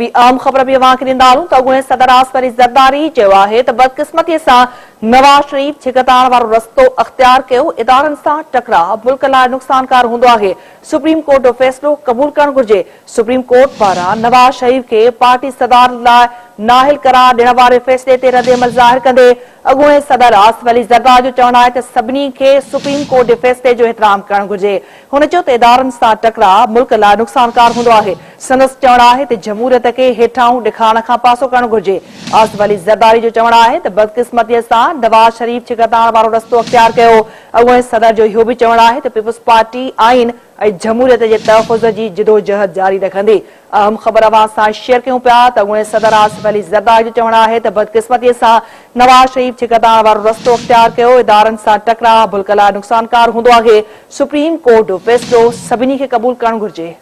आम खबर भी अवां खे ॾींदासूं त अॻूणे सदर आसवरी ज़रदारी चयो आहे त बदकिस्मतीअ सां नवाज़ शरीफ छिकताइण वारो रस्तो अख़्तियार कयो इदारनि सां टकराउ मुल्क लाइ नुक़सानकार हूंदो आहे। सुप्रीम कोर्ट जो फ़ैसिलो क़बूल करणु घुर्जे। सुप्रीम कोर्ट पारां नवाज़ शरीफ खे पार्टी सदार लाइ नाहिल करार ॾियण वारे फ़ैसिले ते रद्द-ए-अमल ज़ाहिर कंदे अॻूणे सदर आसवरी ज़रदारी जो चवणु आहे त सभिनी खे सुप्रीम कोर्ट जे फ़ैसिले जो एहतराम करणु घुर्जे। हुन चयो त इदारनि सां टकराउ मुल्क लाइ नुक़सानकार हूंदो आहे। संदसि चवणु आहे त जमहूरियत खे हेठां ॾेखारण खां पासो करणु घुर्जे। आसवरी ज़रदारी जो चवणु आहे त बदकिस्मतीअ सां नवाज़ शरीफ छिकताइण वारो रस्तो अख़्तियार कयो। अॻूणे सदर जो इहो बि चवणु आहे त पीपुल्स पार्टी आइन ऐं जमहूरियत जे तहफ़ुज़ जी जिदोजहद जारी रखंदी। अहम ख़बर अवां सां शेयर कयूं पिया त अॻूणे सदर आसवरी ज़रदारी जो चवणु आहे त बदकिस्मतीअ सां नवाज़ शरीफ छिकताइण वारो रस्तो अख़्तियार कयो इदारनि सां टकराउ मुल्क लाइ नुक़सानकार हूंदो आहे। सुप्रीम कोर्ट जो फ़ैसिलो सभिनी खे क़बूल करणु घुर्जे।